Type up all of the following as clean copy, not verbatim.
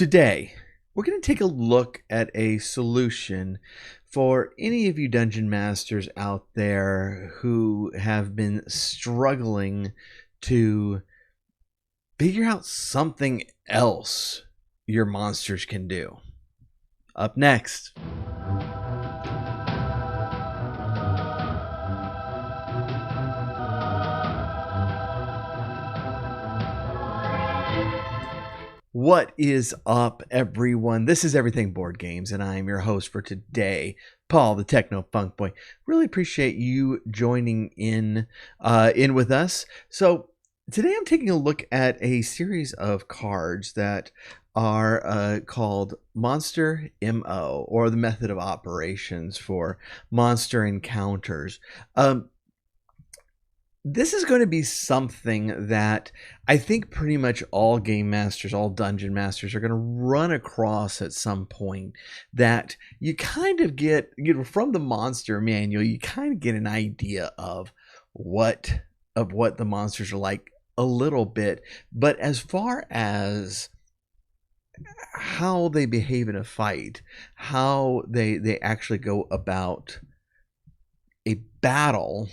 Today, we're going to take a look at a solution for any of you dungeon masters out there who have been struggling to figure out something else your monsters can do. Up next. What is up, everyone? This is Everything Board Games, and I am your host for today, Paul, the Techno Funk Boy. Really appreciate you joining in with us. So today I'm taking a look at a series of cards that are called Monster MO, or the method of operations for monster encounters. This is going to be something that I think pretty much all game masters, all dungeon masters are going to run across at some point. That you kind of get, from the monster manual, you kind of get an idea of what the monsters are like a little bit. But as far as how they behave in a fight, how they actually go about a battle,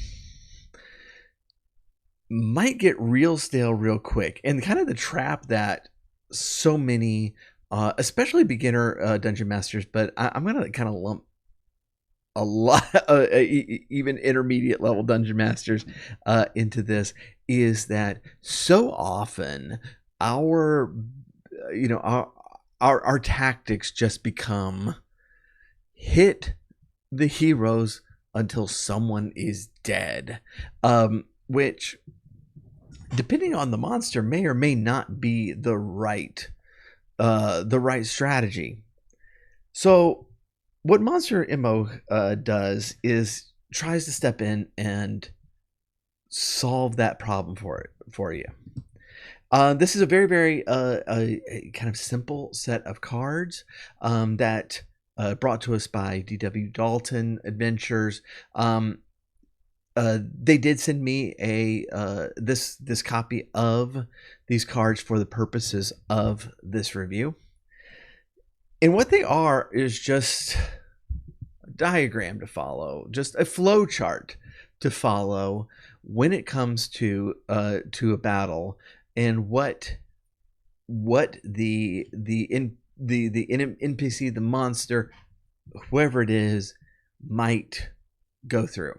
might get real stale real quick. And kind of the trap that so many especially beginner dungeon masters, but I'm gonna kind of lump a lot even intermediate level dungeon masters into this, is that so often our our tactics just become hit the heroes until someone is dead, which, depending on the monster, may or may not be the right strategy. So what Monster MO does is tries to step in and solve that problem for you. This is a very a kind of simple set of cards that brought to us by DW Dalton Adventures. They did send me this copy of these cards for the purposes of this review. And what they are is just a diagram to follow, just a flow chart to follow when it comes to a battle, and what the NPC, the monster, whoever it is, might go through.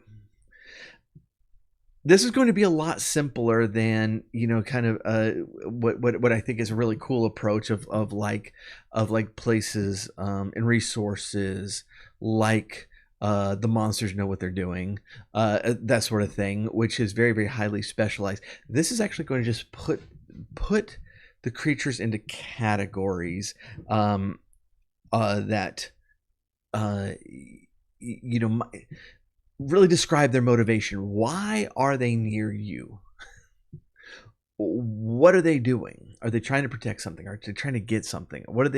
This is going to be a lot simpler than, kind of what I think is a really cool approach of places and resources, like the monsters know what they're doing, that sort of thing, which is very highly specialized. This is actually going to just put the creatures into categories that really describe their motivation. Why are they near you? What are they doing? Are they trying to protect something? Are they trying to get something? What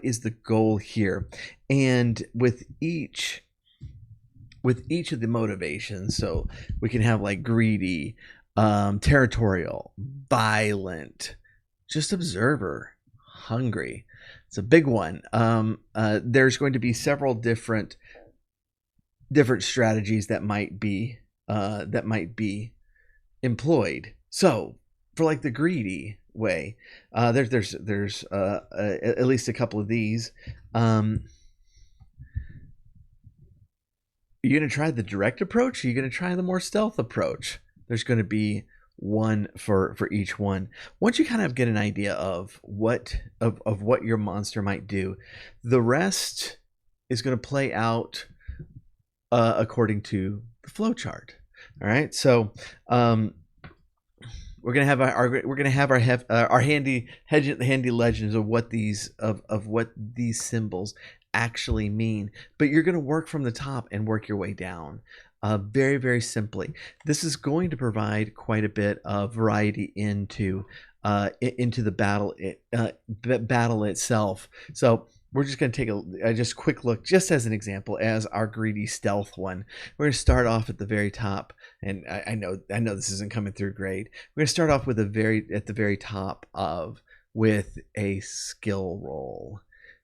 is the goal here? And with each of the motivations, so we can have like greedy, territorial, violent, just observer, hungry. It's a big one. There's going to be several different strategies that might be employed. So for like the greedy way, there's at least a couple of these. Are you going to try the direct approach? Are you going to try the more stealth approach? There's going to be one for each one. Once you kind of get an idea of what your monster might do, the rest is going to play out according to the flow chart. All right, so we're gonna have our handy legends of what these symbols actually mean. But you're gonna work from the top and work your way down, very simply. This is going to provide quite a bit of variety into the battle itself. So we're just going to take a just quick look, just as an example, as our greedy stealth one. We're going to start off at the very top, and I know this isn't coming through great. We're going to start off with at the very top of with a skill roll.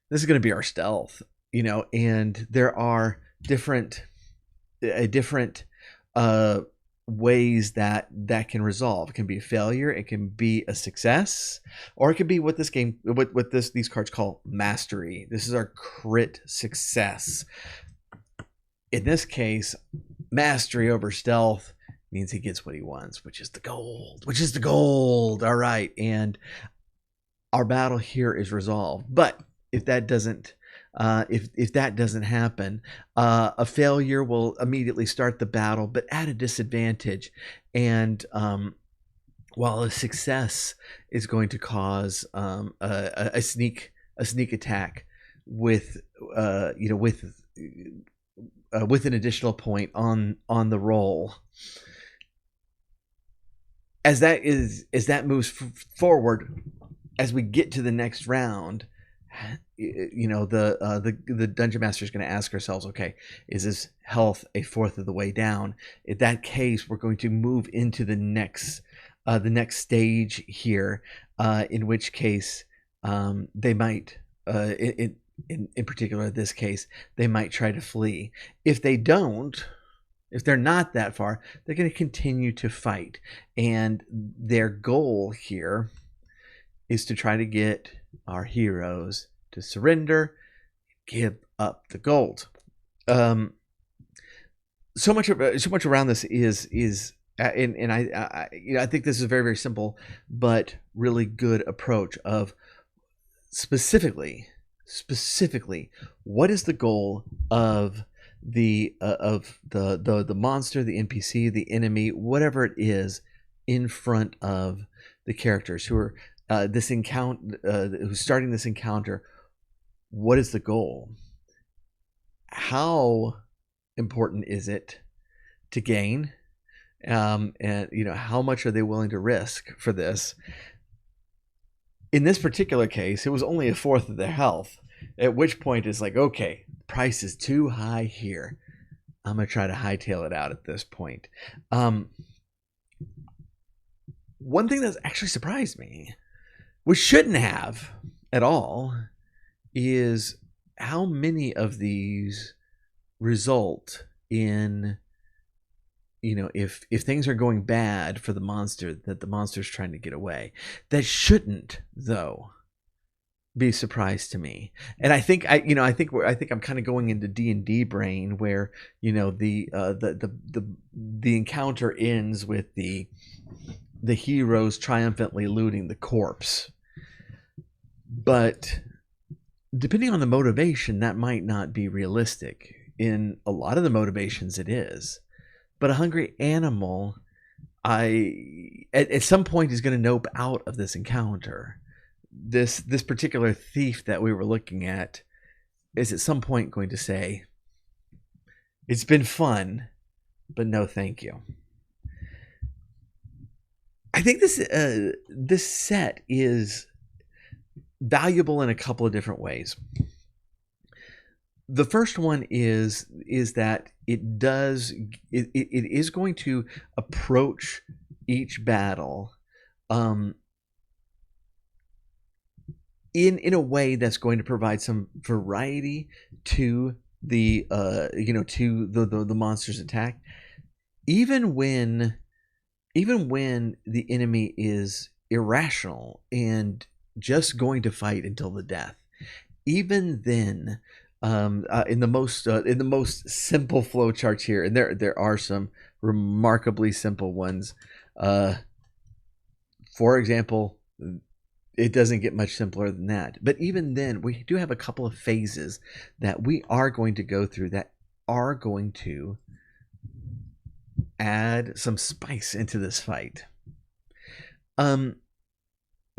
This is going to be our stealth, and there are different uh, ways that can resolve. It can be a failure, it can be a success, or it can be what these cards call mastery. This is our crit success. In this case, mastery over stealth means he gets what he wants, which is the gold. All right, and our battle here is resolved. But if that doesn't if that doesn't happen, a failure will immediately start the battle, but at a disadvantage. And while a success is going to cause a sneak attack with with an additional point on the roll. As that moves forward, as we get to the next round, the dungeon master is going to ask ourselves, okay, is this health a fourth of the way down? In that case, we're going to move into the next stage here, in which case they might, in particular this case, they might try to flee. If they don't, if they're not that far, they're going to continue to fight, and their goal here is to try to get our heroes to surrender, give up the gold. So much around this is and I think this is a very, very simple but really good approach of specifically what is the goal of the monster, the NPC, the enemy, whatever it is, in front of the characters who are who's starting this encounter. What is the goal? How important is it to gain? And how much are they willing to risk for this? In this particular case, it was only a fourth of their health. At which point it's like, okay, price is too high here. I'm gonna try to hightail it out at this point. One thing that's actually surprised me, which shouldn't have at all, is how many of these result in, if things are going bad for the monster, that the monster's trying to get away. That shouldn't, though, be a surprise to me. And I think I'm kind of going into D&D brain, where the encounter ends with the heroes triumphantly looting the corpse. But depending on the motivation, that might not be realistic. In a lot of the motivations, it is. But a hungry animal, at some point, is going to nope out of this encounter. This particular thief that we were looking at is at some point going to say, "It's been fun, but no thank you." I think this set is valuable in a couple of different ways. The first one is that it is going to approach each battle in a way that's going to provide some variety to the the monster's attack, even when the enemy is irrational and just going to fight until the death. Even then, in the most simple flow charts here, and there are some remarkably simple ones. For example, it doesn't get much simpler than that. But even then, we do have a couple of phases that we are going to go through that are going to add some spice into this fight.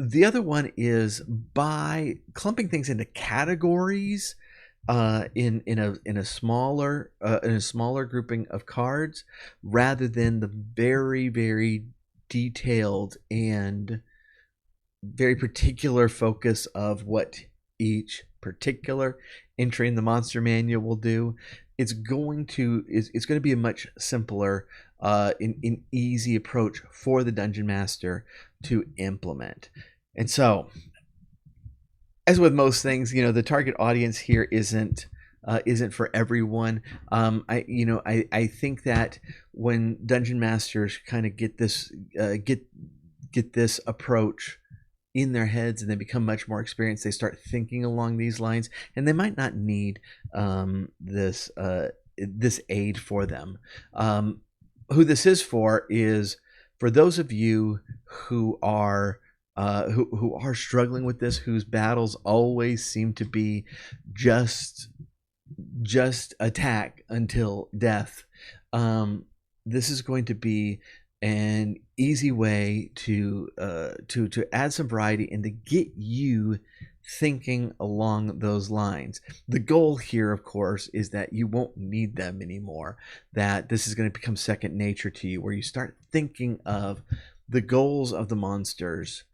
The other one is by clumping things into categories in a smaller grouping of cards, rather than the very, very detailed and very particular focus of what each particular entry in the monster manual will do. It's going to be a much simpler an easy approach for the dungeon master to implement. And so as with most things, the target audience here isn't for everyone. I think that when dungeon masters kind of get this get this approach in their heads and they become much more experienced, they start thinking along these lines, and they might not need this aid for them. Who this is for those of you who are who are struggling with this, whose battles always seem to be just attack until death. This is going to be an easy way to add some variety and to get you thinking along those lines. The goal here, of course, is that you won't need them anymore, that this is going to become second nature to you, where you start thinking of the goals of the monsters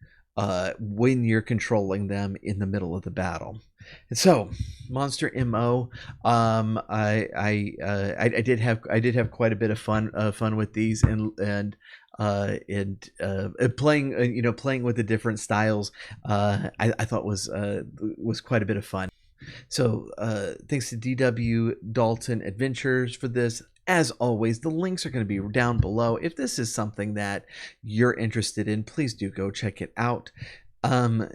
when you're controlling them in the middle of the battle. And so, Monster MO, I did have quite a bit of fun with these, and playing with the different styles. I thought was quite a bit of fun. So thanks to DW Dalton Adventures for this. As always, the links are going to be down below. If this is something that you're interested in, please do go check it out. In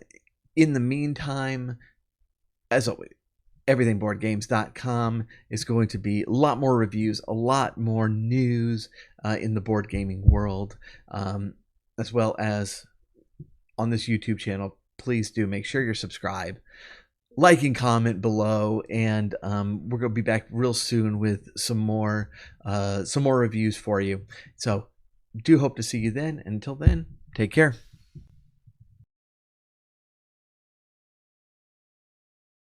the meantime, as always, everythingboardgames.com is going to be a lot more reviews, a lot more news in the board gaming world, as well as on this YouTube channel. Please do make sure you're subscribed, like and comment below, and we're going to be back real soon with some more reviews for you. So do hope to see you then. Until then, take care.